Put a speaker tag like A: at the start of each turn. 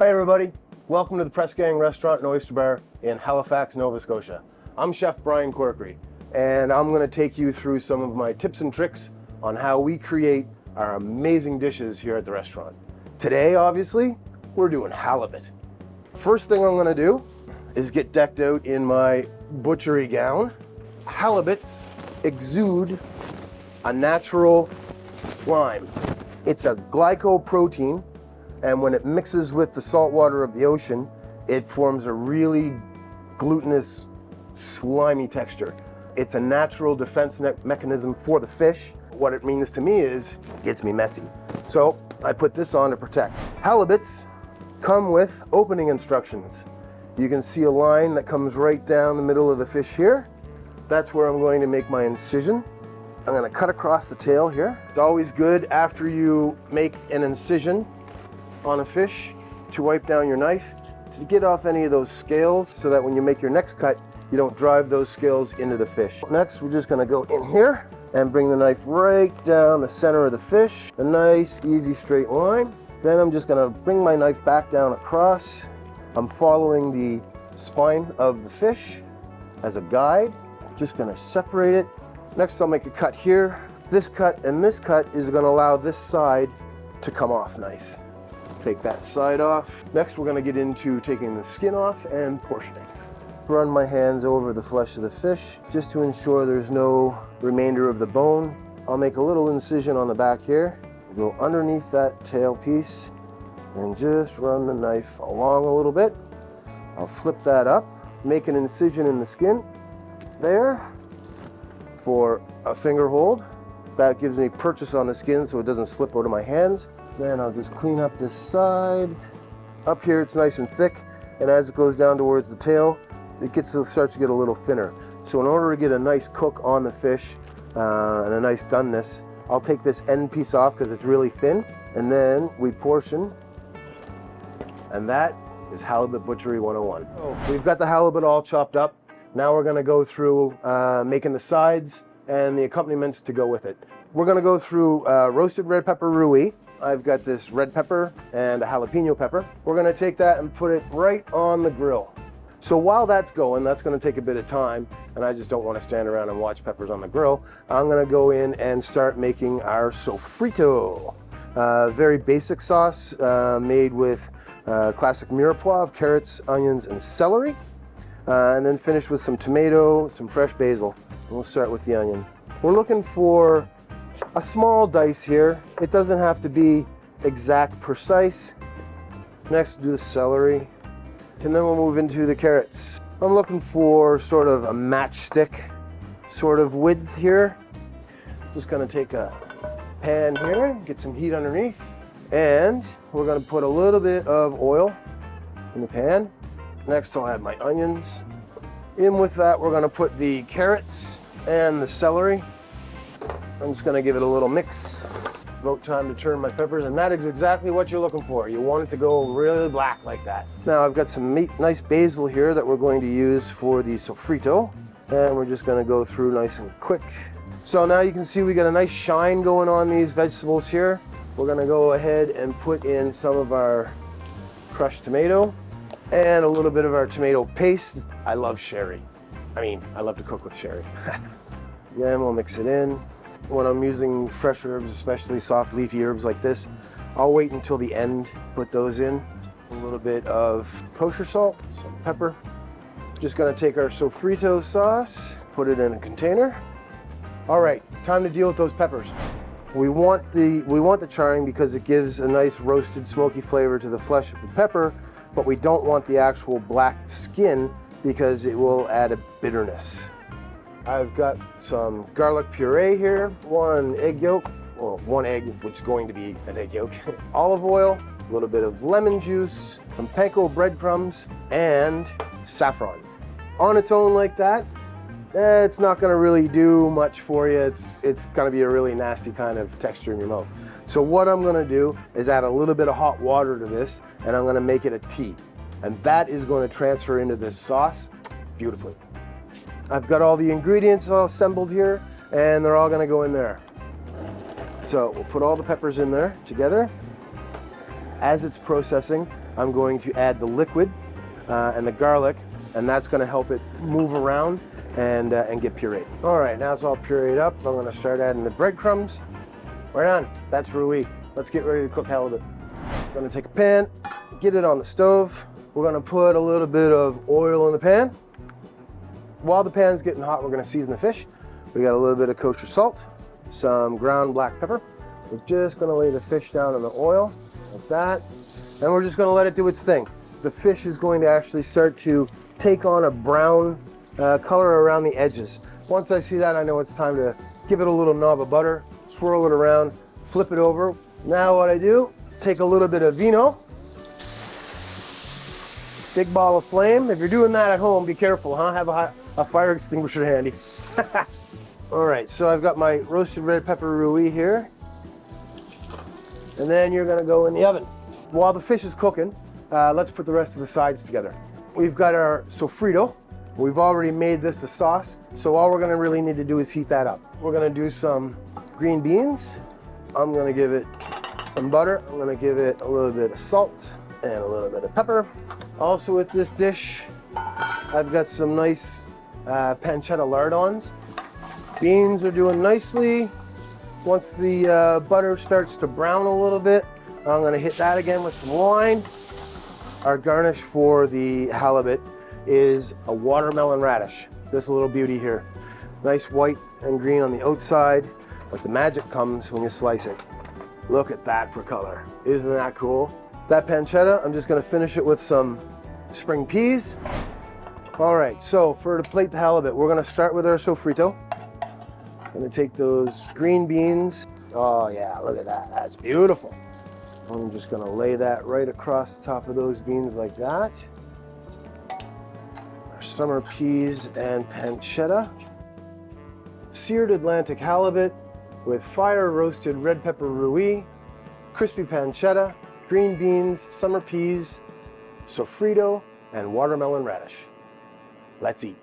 A: Hi everybody, welcome to the Press Gang Restaurant and Oyster Bar in Halifax, Nova Scotia. I'm Chef Brian Corkery, and I'm going to take you through some of my tips and tricks on how we create our amazing dishes here at the restaurant. Today, obviously, we're doing halibut. First thing I'm going to do is get decked out in my butchery gown. Halibuts exude a natural slime. It's a glycoprotein, and when it mixes with the salt water of the ocean, it forms a really glutinous, slimy texture. It's a natural defense mechanism for the fish. What it means to me is it gets me messy. So I put this on to protect. Halibuts come with opening instructions. You can see a line that comes right down the middle of the fish here. That's where I'm going to make my incision. I'm going to cut across the tail here. It's always good after you make an incision on a fish to wipe down your knife to get off any of those scales so that when you make your next cut, you don't drive those scales into the fish. Next, we're just going to go in here and bring the knife right down the center of the fish. A nice, easy, straight line. Then I'm just going to bring my knife back down across. I'm following the spine of the fish as a guide. Just going to separate it. Next, I'll make a cut here. This cut and this cut is going to allow this side to come off nice. Take that side off. Next, we're going to get into taking the skin off and portioning. Run my hands over the flesh of the fish just to ensure there's no remainder of the bone. I'll make a little incision on the back here. Go underneath that tail piece and just run the knife along a little bit. I'll flip that up, make an incision in the skin there for a finger hold. That gives me purchase on the skin so it doesn't slip out of my hands. Then I'll just clean up this side. Up here it's nice and thick, and as it goes down towards the tail, it starts to get a little thinner. So in order to get a nice cook on the fish and a nice doneness, I'll take this end piece off because it's really thin, and then we portion, and that is Halibut Butchery 101. So we've got the halibut all chopped up. Now we're going to go through making the sides and the accompaniments to go with it. We're going to go through roasted red pepper roux. I've got this red pepper and a jalapeno pepper. We're going to take that and put it right on the grill. So while that's going, that's going to take a bit of time, and I just don't want to stand around and watch peppers on the grill. I'm going to go in and start making our sofrito. Very basic sauce made with classic mirepoix of carrots, onions, and celery. And then finish with some tomato, some fresh basil. And we'll start with the onion. We're looking for a small dice here. It doesn't have to be exact precise. Next, do the celery. And then we'll move into the carrots. I'm looking for sort of a matchstick sort of width here. Just gonna take a pan here, get some heat underneath. And we're gonna put a little bit of oil in the pan. Next, I'll add my onions. In with that, we're gonna put the carrots and the celery. I'm just gonna give it a little mix. It's about time to turn my peppers, and that is exactly what you're looking for. You want it to go really black like that. Now I've got some nice basil here that we're going to use for the sofrito, and we're just gonna go through nice and quick. So now you can see we got a nice shine going on these vegetables here. We're gonna go ahead and put in some of our crushed tomato and a little bit of our tomato paste. I love sherry. I love to cook with sherry. Then we'll mix it in. When I'm using fresh herbs, especially soft leafy herbs like this, I'll wait until the end, put those in. A little bit of kosher salt, some pepper. Just gonna take our sofrito sauce, put it in a container. All right, time to deal with those peppers. We want the charring because it gives a nice roasted smoky flavor to the flesh of the pepper, but we don't want the actual black skin because it will add a bitterness. I've got some garlic puree here, one egg yolk, well, one egg, which is going to be an egg yolk, olive oil, a little bit of lemon juice, some panko breadcrumbs, and saffron. On its own like that, it's not going to really do much for you. It's going to be a really nasty kind of texture in your mouth. So what I'm going to do is add a little bit of hot water to this, and I'm going to make it a tea. And that is going to transfer into this sauce beautifully. I've got all the ingredients all assembled here, and they're all going to go in there. So we'll put all the peppers in there together. As it's processing, I'm going to add the liquid and the garlic, and that's going to help it move around and get pureed. All right, now it's all pureed up. I'm going to start adding the breadcrumbs. Right on. That's Rui. Let's get ready to cook halibut. I'm going to take a pan, get it on the stove. We're going to put a little bit of oil in the pan. While the pan's getting hot, we're going to season the fish. We got a little bit of kosher salt, some ground black pepper. We're just going to lay the fish down in the oil like that, and we're just going to let it do its thing. The fish is going to actually start to take on a brown color around the edges. Once I see that, I know it's time to give it a little knob of butter, swirl it around, flip it over. Now what I do, take a little bit of vino, big ball of flame. If you're doing that at home, be careful, huh? Have a fire extinguisher handy. All right, so I've got my roasted red pepper Rui here. And then you're gonna go in the oven. While the fish is cooking, let's put the rest of the sides together. We've got our sofrito. We've already made this the sauce, so all we're gonna really need to do is heat that up. We're gonna do some green beans. I'm gonna give it some butter. I'm gonna give it a little bit of salt and a little bit of pepper. Also with this dish, I've got some nice pancetta lardons. Beans are doing nicely. Once the butter starts to brown a little bit, I'm gonna hit that again with some wine. Our garnish for the halibut is a watermelon radish. This little beauty here. Nice white and green on the outside, but the magic comes when you slice it. Look at that for color. Isn't that cool? That pancetta, I'm just gonna finish it with some spring peas. All right, so to plate the halibut, we're gonna start with our sofrito. I'm gonna take those green beans. Oh yeah, look at that, that's beautiful. I'm just gonna lay that right across the top of those beans like that. Our summer peas and pancetta. Seared Atlantic halibut with fire roasted red pepper Rui, crispy pancetta, green beans, summer peas, sofrito, and watermelon radish. Let's eat.